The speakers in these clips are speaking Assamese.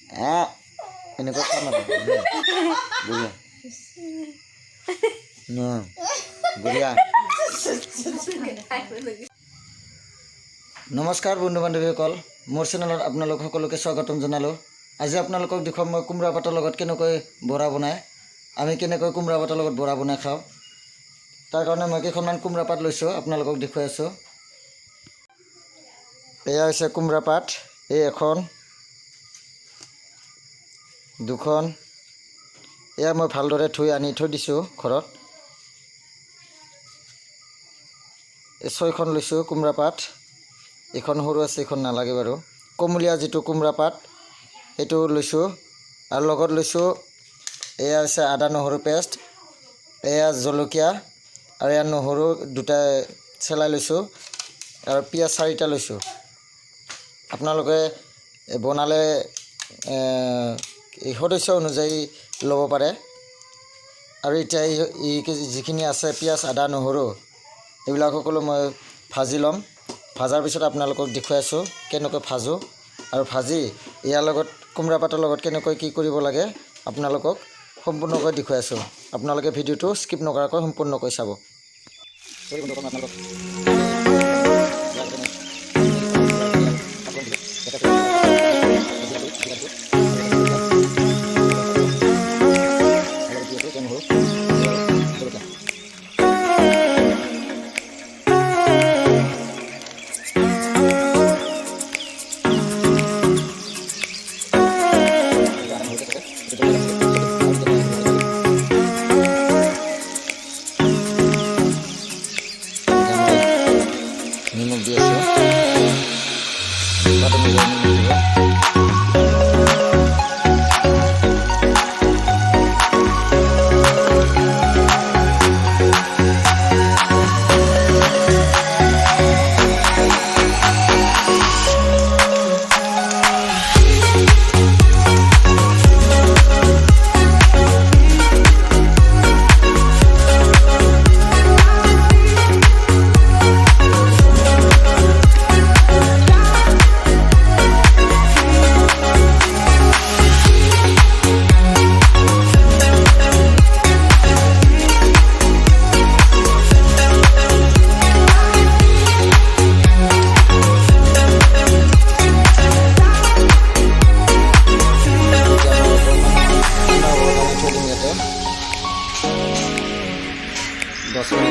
এনেকুৱা কাম আৰু বুঢ়িয়া বুঢ়িয়া। নমস্কাৰ বন্ধু বান্ধৱীসকল, মোৰ চেনেলত আপোনালোক সকলোকে স্বাগতম জনালোঁ। আজি আপোনালোকক দেখুৱাম মই কোমোৰা পাতৰ লগত কেনেকৈ বৰা বনায়, আমি কেনেকৈ কোমোৰা পাতৰ লগত বৰা বনাই খাওঁ। তাৰ কাৰণে মই কেইখনমান কোমোৰা পাত লৈছোঁ, আপোনালোকক দেখুৱাই আছোঁ। এয়া হৈছে কোমোৰা পাত, এই এখন দুখন, এয়া মই ভালদৰে ধুই আনি থৈ দিছোঁ ঘৰত। এই 6খন লৈছোঁ কোমোৰা পাত, এইখন সৰু আছে, এইখন নালাগে বাৰু। কমলীয়া যিটো কোমোৰা পাত সেইটো লৈছোঁ, আৰু লগত লৈছোঁ এয়া হৈছে আদা নহৰু পেষ্ট, এয়া জলকীয়া, আৰু এয়া নহৰু দুটা চেলাই লৈছোঁ, আৰু পিঁয়াজ 4টা লৈছোঁ। আপোনালোকে বনালে সদস্য অনুযায়ী ল'ব পাৰে। আৰু এতিয়া যিখিনি আছে পিঁয়াজ আদা নহৰু এইবিলাক সকলো মই ভাজি ল'ম। ভাজাৰ পিছত আপোনালোকক দেখুৱাই আছোঁ কেনেকৈ ভাজোঁ, আৰু ভাজি ইয়াৰ লগত কোমোৰা পাতৰ লগত কেনেকৈ কি কৰিব লাগে আপোনালোকক সম্পূৰ্ণকৈ দেখুৱাই আছোঁ। আপোনালোকে ভিডিঅ'টো স্কিপ নকৰাকৈ সম্পূৰ্ণকৈ চাব। নিমখ দি আছোঁ, তাতে মিলাই নিমখ দিব।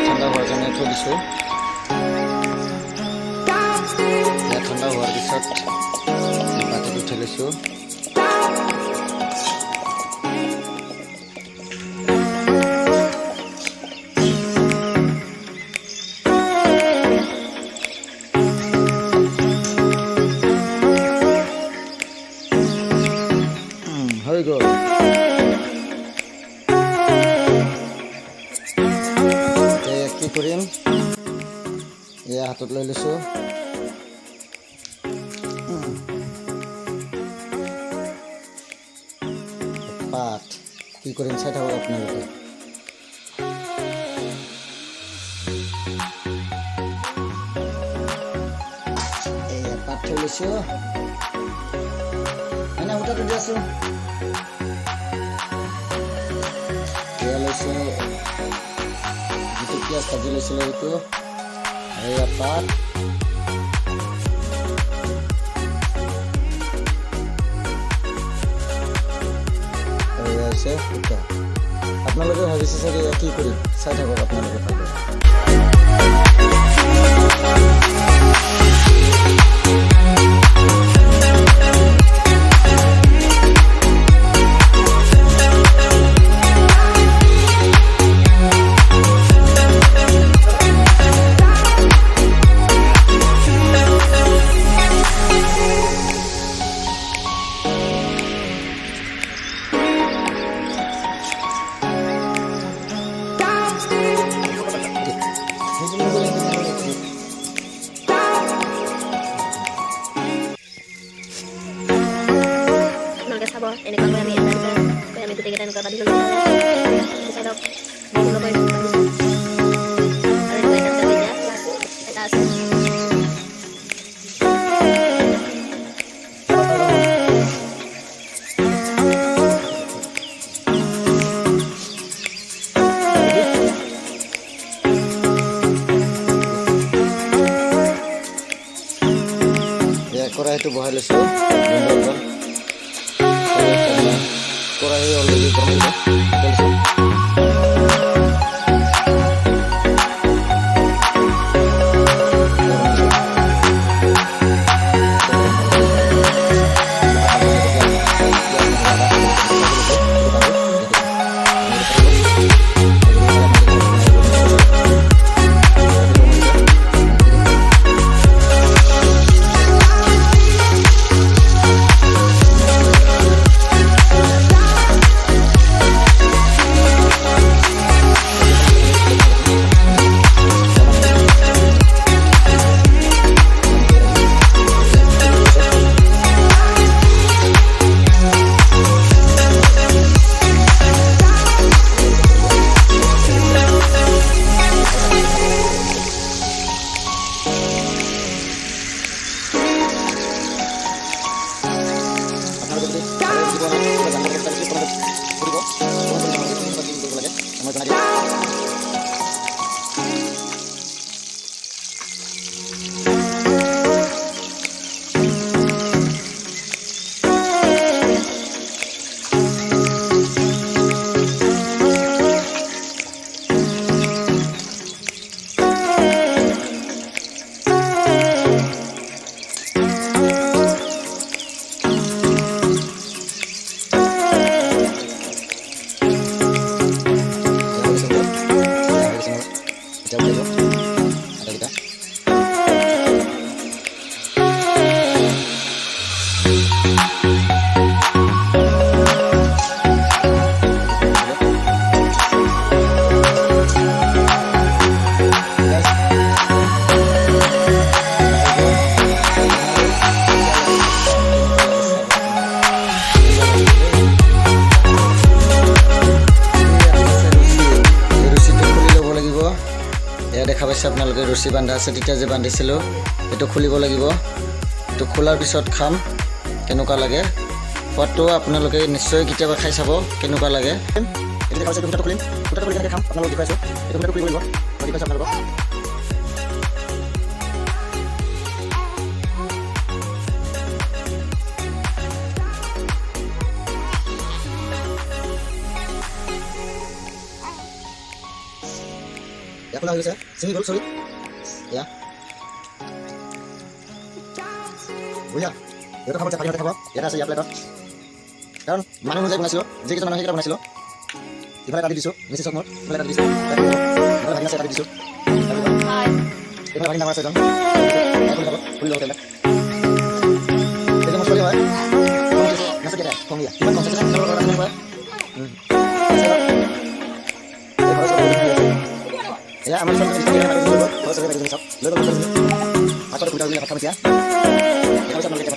ঠাণ্ডা হোৱাৰ কাৰণে থৈ দিছোঁ। ঠাণ্ডা হোৱাৰ পিছত বাতিত উঠাই লৈছোঁ। হৈ গ'ল। কি কৰিম, এয়া হাতত লৈ লৈছোঁ। পাত কি কৰিম চাই থাকক আপোনালোকে। এয়া পাত থৈ লৈছোঁ, এনে সূতাটো দি আছোঁ। এয়া লৈছোঁ যিটো পিঁয়াজ ভাজি লৈছিলোঁ সেইটো, আৰু এয়া পাত, আৰু এয়া হৈছে সূতা। আপোনালোকে ভাবিছে চাগে এয়া কি কৰিম, চাই থাকক আপোনালোকে ভালদৰে। চাব এনেকুৱাকৈ আমি গোটেইকেইটা এনেকুৱা বান্ধি ল'লোঁ। চাইডক এটা আছে। বহাই লৈছোঁ কড়াই অলৰেডি গৰম হৈ লৈছোঁ দেখা পাইছে আপোনালোকে ৰছী বান্ধা আছে তেতিয়া যে বান্ধিছিলোঁ এইটো খুলিব লাগিব এইটো খোলাৰ পিছত খাম কেনেকুৱা লাগে সোৱাদটো আপোনালোকে নিশ্চয় কেতিয়াবা খাই চাব কেনেকুৱা লাগে এইটো দেখা পাইছে ফুটাটো খুলিম ফুটাটো খুলি খাম আপোনালোকক দেখুৱাইছোঁ এইটো ফুটাটো খুলিব লাগিব মই দেখুৱাইছোঁ আপোনালোকক ya pulang dulu saya sini dulu sorry ya buya itu kamu cakap apa ya nasi ya plate kan mana mau saya bungasi lo jadi kita mana kita bungasi lo di mana tadi disu misi sokmur mana tadi disu mana lagi saya tadi disu Hai. Di mana lagi nama saya dong aku dapat beli lo tenda itu mas beliau ya nasi kita kong ya gimana konsepnya kalau orang yang ya aman sok kita ada dulu kalau sudah ada di shop lo kalau sudah atau udah kami ya ya bisa